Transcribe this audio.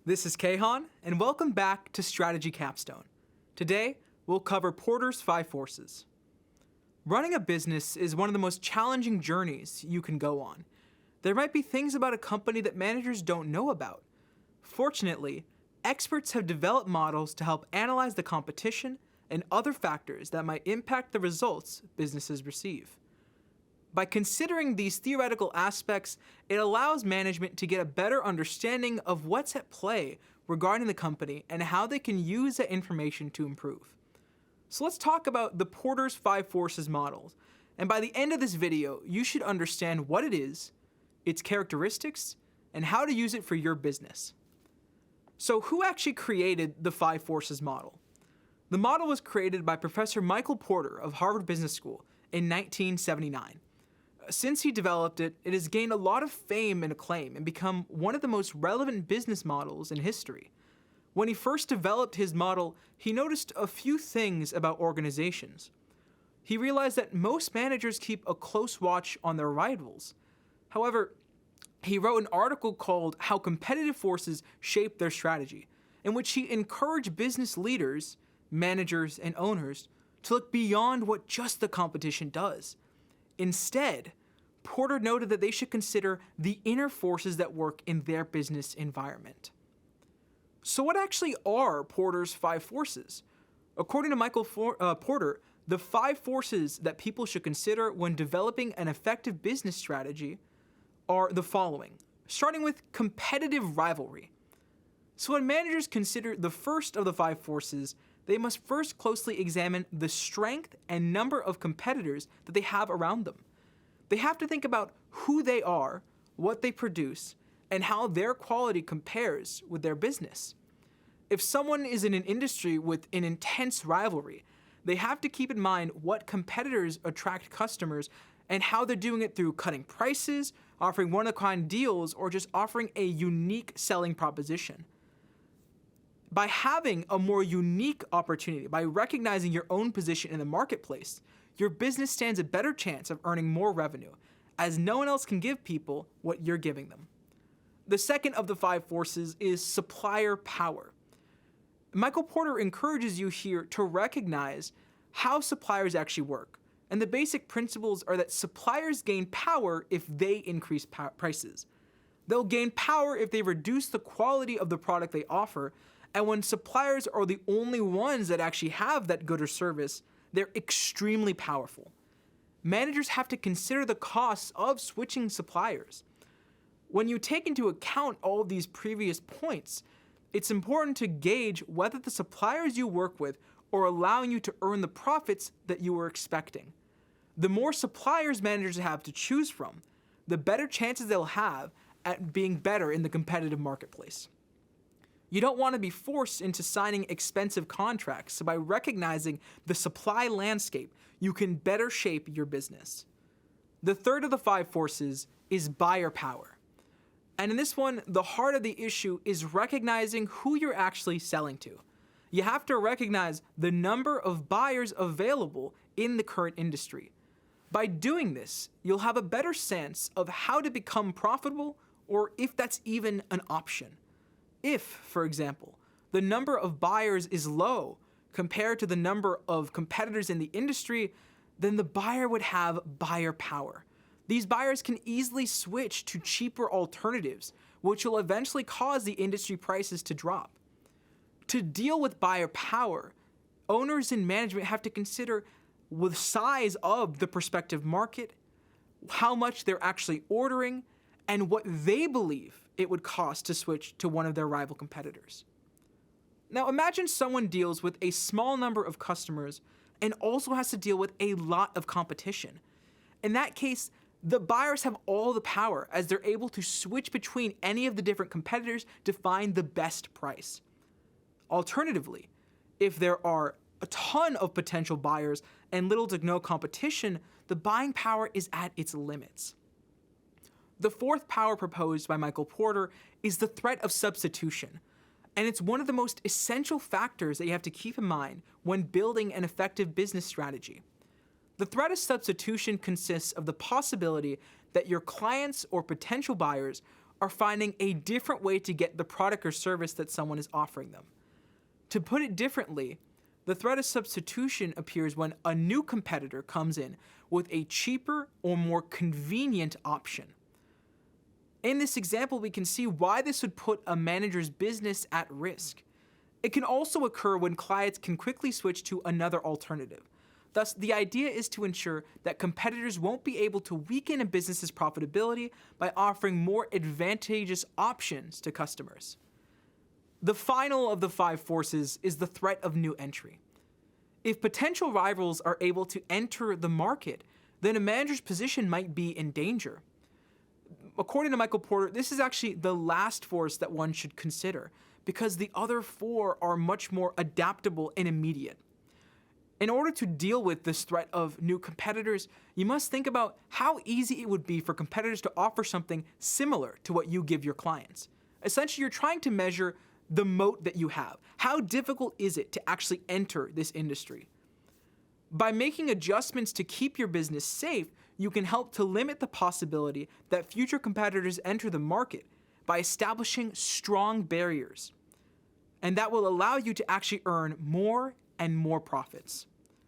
This is Kahan, and welcome back to Strategy Capstone. Today, we'll cover Porter's 5 forces. Running a business is one of the most challenging journeys you can go on. There might be things about a company that managers don't know about. Fortunately, experts have developed models to help analyze the competition and other factors that might impact the results businesses receive. By considering these theoretical aspects, it allows management to get a better understanding of what's at play regarding the company and how they can use that information to improve. So let's talk about the Porter's 5 forces model. And by the end of this video, you should understand what it is, its characteristics, and how to use it for your business. So who actually created the 5 forces model? The model was created by Professor Michael Porter of Harvard Business School in 1979. Since he developed it, it has gained a lot of fame and acclaim and become one of the most relevant business models in history. When he first developed his model, he noticed a few things about organizations. He realized that most managers keep a close watch on their rivals. However, he wrote an article called How Competitive Forces Shape Their Strategy, in which he encouraged business leaders, managers, and owners to look beyond what just the competition does. Instead, Porter noted that they should consider the inner forces that work in their business environment. So what actually are Porter's 5 forces? According to Michael Porter, the 5 forces that people should consider when developing an effective business strategy are the following, starting with competitive rivalry. So when managers consider the first of the 5 forces, they must first closely examine the strength and number of competitors that they have around them. They have to think about who they are, what they produce, and how their quality compares with their business. If someone is in an industry with an intense rivalry, they have to keep in mind what competitors attract customers and how they're doing it through cutting prices, offering one-of-a-kind deals, or just offering a unique selling proposition. By having a more unique opportunity, by recognizing your own position in the marketplace, your business stands a better chance of earning more revenue, as no one else can give people what you're giving them. The second of the 5 forces is supplier power. Michael Porter encourages you here to recognize how suppliers actually work. And the basic principles are that suppliers gain power if they increase prices. They'll gain power if they reduce the quality of the product they offer. And when suppliers are the only ones that actually have that good or service, they're extremely powerful. Managers have to consider the costs of switching suppliers. When you take into account all of these previous points, it's important to gauge whether the suppliers you work with are allowing you to earn the profits that you were expecting. The more suppliers managers have to choose from, the better chances they'll have at being better in the competitive marketplace. You don't want to be forced into signing expensive contracts, so by recognizing the supply landscape, you can better shape your business. The third of the 5 forces is buyer power. And in this one, the heart of the issue is recognizing who you're actually selling to. You have to recognize the number of buyers available in the current industry. By doing this, you'll have a better sense of how to become profitable or if that's even an option. If, for example, the number of buyers is low compared to the number of competitors in the industry, then the buyer would have buyer power. These buyers can easily switch to cheaper alternatives, which will eventually cause the industry prices to drop. To deal with buyer power, owners and management have to consider the size of the prospective market, how much they're actually ordering, and what they believe it would cost to switch to one of their rival competitors. Now imagine someone deals with a small number of customers and also has to deal with a lot of competition. In that case, the buyers have all the power as they're able to switch between any of the different competitors to find the best price. Alternatively, if there are a ton of potential buyers and little to no competition, the buying power is at its limits. The fourth power proposed by Michael Porter is the threat of substitution, and it's one of the most essential factors that you have to keep in mind when building an effective business strategy. The threat of substitution consists of the possibility that your clients or potential buyers are finding a different way to get the product or service that someone is offering them. To put it differently, the threat of substitution appears when a new competitor comes in with a cheaper or more convenient option. In this example, we can see why this would put a manager's business at risk. It can also occur when clients can quickly switch to another alternative. Thus, the idea is to ensure that competitors won't be able to weaken a business's profitability by offering more advantageous options to customers. The final of the 5 forces is the threat of new entry. If potential rivals are able to enter the market, then a manager's position might be in danger. According to Michael Porter, this is actually the last force that one should consider, because the other 4 are much more adaptable and immediate. In order to deal with this threat of new competitors, you must think about how easy it would be for competitors to offer something similar to what you give your clients. Essentially, you're trying to measure the moat that you have. How difficult is it to actually enter this industry? By making adjustments to keep your business safe, you can help to limit the possibility that future competitors enter the market by establishing strong barriers. And that will allow you to actually earn more and more profits.